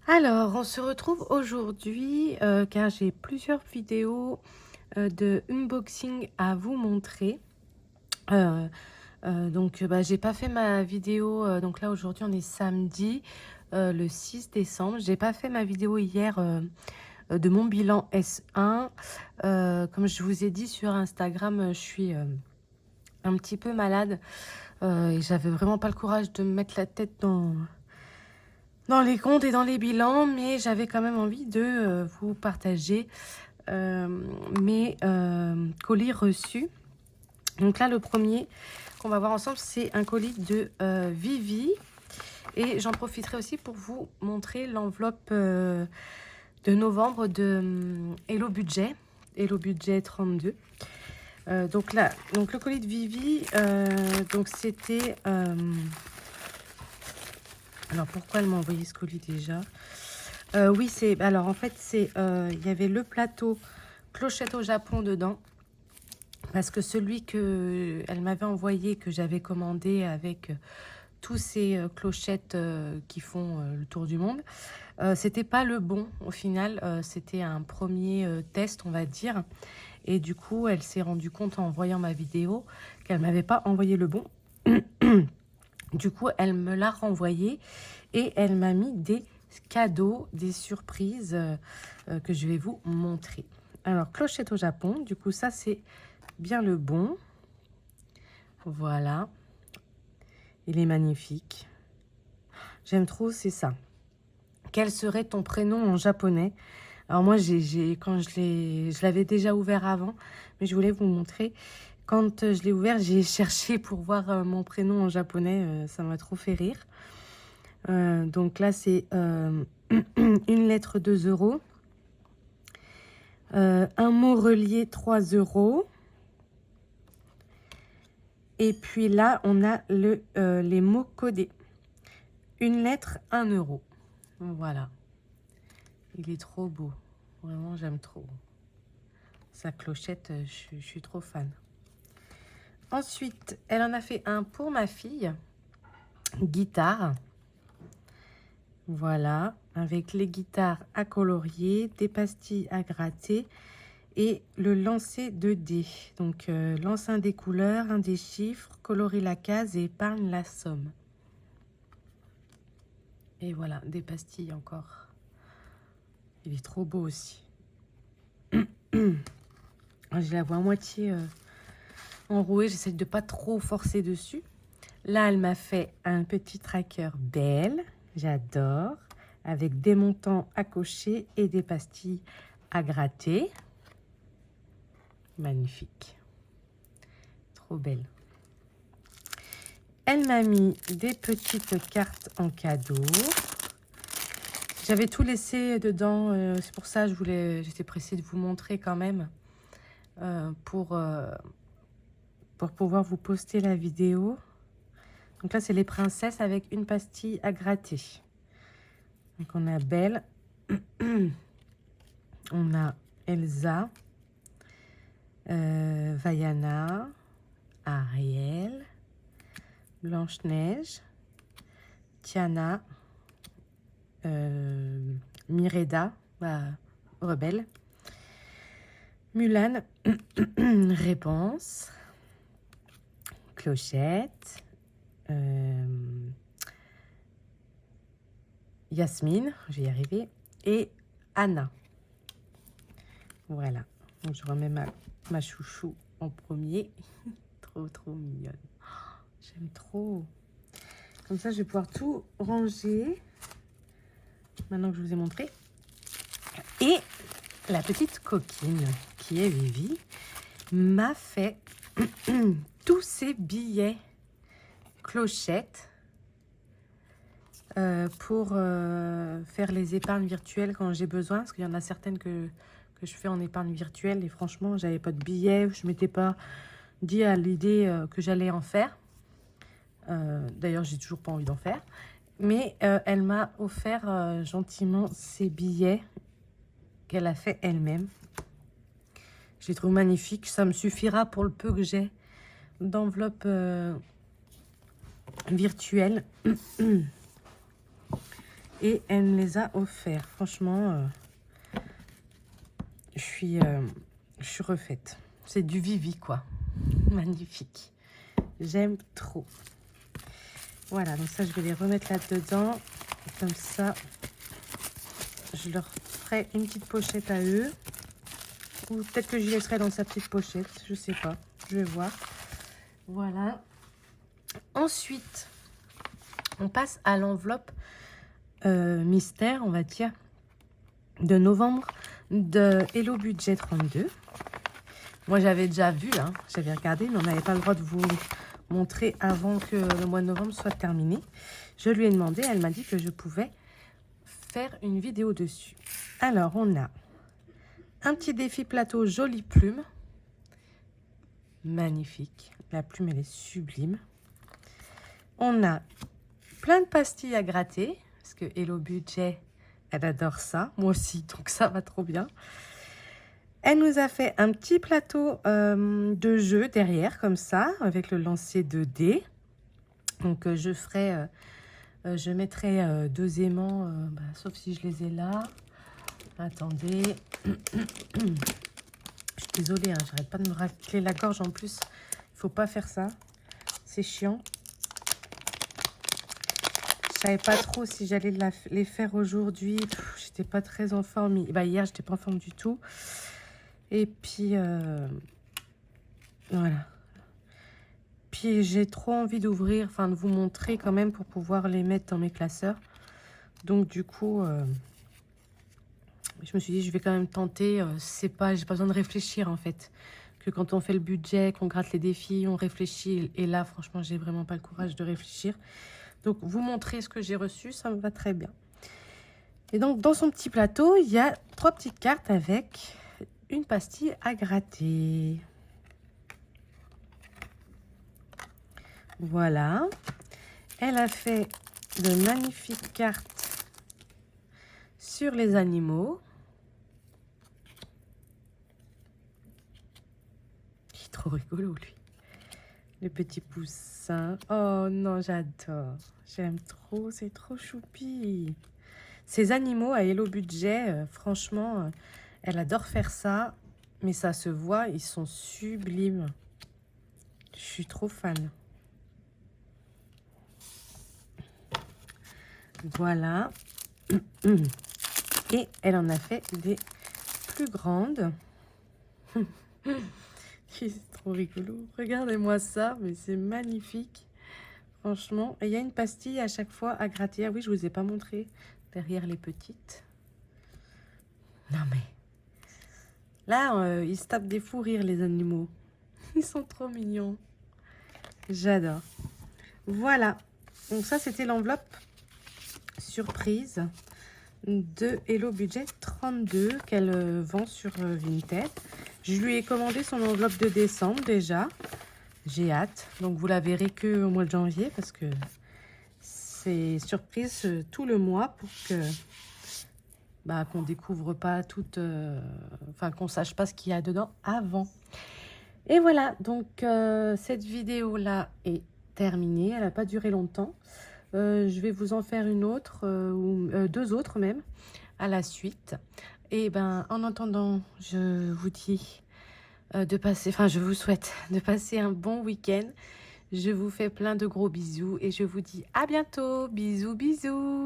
Alors, on se retrouve aujourd'hui car j'ai plusieurs vidéos de unboxing à vous montrer. J'ai pas fait ma vidéo, donc là aujourd'hui on est samedi le 6 décembre. J'ai pas fait ma vidéo hier de mon bilan S1. Comme je vous ai dit sur Instagram, je suis un petit peu malade et j'avais vraiment pas le courage de me mettre la tête dans les comptes et dans les bilans, mais j'avais quand même envie de vous partager mes colis reçus. Donc là, le premier qu'on va voir ensemble, c'est un colis de Vivi. Et j'en profiterai aussi pour vous montrer l'enveloppe de novembre de Hello Budget. Hello Budget 32. Donc le colis de Vivi, donc c'était... alors pourquoi elle m'a envoyé ce colis déjà? Oui, c'est... Alors en fait, c'est... Il y avait le plateau Clochette au Japon dedans. Parce que celui qu'elle m'avait envoyé, que j'avais commandé avec tous ces clochettes qui font le tour du monde, c'était pas le bon au final. C'était un premier test, on va dire. Et du coup, elle s'est rendue compte en voyant ma vidéo qu'elle m'avait pas envoyé le bon. Du coup, elle me l'a renvoyé et elle m'a mis des cadeaux, des surprises que je vais vous montrer. Alors, Clochette au Japon, du coup, ça, c'est bien le bon. Voilà. Il est magnifique. J'aime trop, c'est ça. Quel serait ton prénom en japonais? Alors moi, quand je l'avais déjà ouvert avant, mais je voulais vous montrer. Quand je l'ai ouvert, j'ai cherché pour voir mon prénom en japonais. Ça m'a trop fait rire. Donc là, c'est une lettre 2 euros. Un mot relié 3 euros. Et puis là, on a les mots codés. Une lettre, 1 euro. Voilà. Il est trop beau. Vraiment, j'aime trop. Sa clochette, je suis trop fan. Ensuite, elle en a fait un pour ma fille. Guitare. Voilà. Avec les guitares à colorier, des pastilles à gratter et le lancer de dés. Donc, lance un des couleurs, un des chiffres, colorie la case et épargne la somme. Et voilà, des pastilles encore. Il est trop beau aussi. Je la vois à moitié enrouée. J'essaie de pas trop forcer dessus. Là, elle m'a fait un petit tracker belle. J'adore. Avec des montants à cocher et des pastilles à gratter. Magnifique. Trop belle. Elle m'a mis des petites cartes en cadeau. J'avais tout laissé dedans. C'est pour ça que j'étais pressée de vous montrer quand même. Pour pouvoir vous poster la vidéo. Donc là, c'est les princesses avec une pastille à gratter. Donc on a Belle, on a Elsa, Vaiana, Ariel, Blanche-Neige, Tiana, Mireda, rebelle, Mulan, Réponse, Clochette, Yasmine, je vais y arriver, et Anna. Voilà, donc je remets ma chouchou en premier. Trop mignonne. J'aime trop. Comme ça, je vais pouvoir tout ranger. Maintenant que je vous ai montré. Et la petite coquine, qui est Vivi, m'a fait tous ces billets clochettes pour faire les épargnes virtuelles quand j'ai besoin. Parce qu'il y en a certaines que je fais en épargne virtuelle. Et franchement, j'avais pas de billets. Je m'étais pas dit à l'idée que j'allais en faire. D'ailleurs, j'ai toujours pas envie d'en faire. Mais elle m'a offert gentiment ces billets qu'elle a fait elle-même. Je les trouve magnifiques. Ça me suffira pour le peu que j'ai d'enveloppe virtuelle. Et elle me les a offerts. Franchement, je suis refaite. C'est du Vivi, quoi. Magnifique. J'aime trop. Voilà, donc ça, je vais les remettre là-dedans. Comme ça, je leur ferai une petite pochette à eux. Ou peut-être que je laisserai dans sa petite pochette. Je sais pas. Je vais voir. Voilà. Ensuite, on passe à l'enveloppe mystère, on va dire, de novembre de Hello Budget 32. Moi, j'avais déjà vu, hein, j'avais regardé, mais on n'avait pas le droit de vous montrer avant que le mois de novembre soit terminé. Je lui ai demandé, elle m'a dit que je pouvais faire une vidéo dessus. Alors, on a un petit défi plateau jolie plume. Magnifique. La plume, elle est sublime. On a plein de pastilles à gratter, parce que Hello Budget, elle adore ça. Moi aussi, donc ça va trop bien. Elle nous a fait un petit plateau de jeu derrière, comme ça, avec le lancer de dés. Donc, je mettrai 2 aimants, sauf si je les ai là. Attendez. Je suis désolée, hein, j'arrête pas de me racler la gorge en plus. Il faut pas faire ça. C'est chiant. Je savais pas trop si j'allais les faire aujourd'hui. J'étais pas très en forme. Hier, j'étais pas en forme du tout. Et puis, voilà. Puis, j'ai trop envie d'ouvrir, enfin, de vous montrer quand même pour pouvoir les mettre dans mes classeurs. Donc, du coup, je me suis dit, je vais quand même tenter. J'ai pas besoin de réfléchir, en fait. Que quand on fait le budget, qu'on gratte les défis, on réfléchit. Et là, franchement, j'ai vraiment pas le courage de réfléchir. Donc, vous montrer ce que j'ai reçu, ça me va très bien. Et donc, dans son petit plateau, il y a 3 petites cartes avec une pastille à gratter. Voilà. Elle a fait de magnifiques cartes sur les animaux. Il est trop rigolo, lui. Le petit poussin. Oh non, j'adore. J'aime trop, c'est trop choupi. Ces animaux à Hello Budget, franchement, elle adore faire ça. Mais ça se voit, ils sont sublimes. Je suis trop fan. Voilà. Et elle en a fait des plus grandes. C'est trop rigolo. Regardez-moi ça, mais c'est magnifique. Franchement, il y a une pastille à chaque fois à gratter. Ah oui, je vous ai pas montré derrière les petites. Non mais... Là, ils se tapent des fous rires, les animaux. Ils sont trop mignons. J'adore. Voilà. Donc ça, c'était l'enveloppe surprise de Hello Budget 32 qu'elle vend sur Vinted. Je lui ai commandé son enveloppe de décembre déjà. J'ai hâte. Donc, vous la verrez que au mois de janvier parce que c'est surprise tout le mois pour que qu'on découvre pas toute... Enfin, qu'on sache pas ce qu'il y a dedans avant. Et voilà. Donc, cette vidéo-là est terminée. Elle n'a pas duré longtemps. Je vais vous en faire une autre, ou 2 autres même, à la suite. Et en attendant, je vous dis... je vous souhaite de passer un bon week-end. Je vous fais plein de gros bisous et je vous dis à bientôt. Bisous, bisous.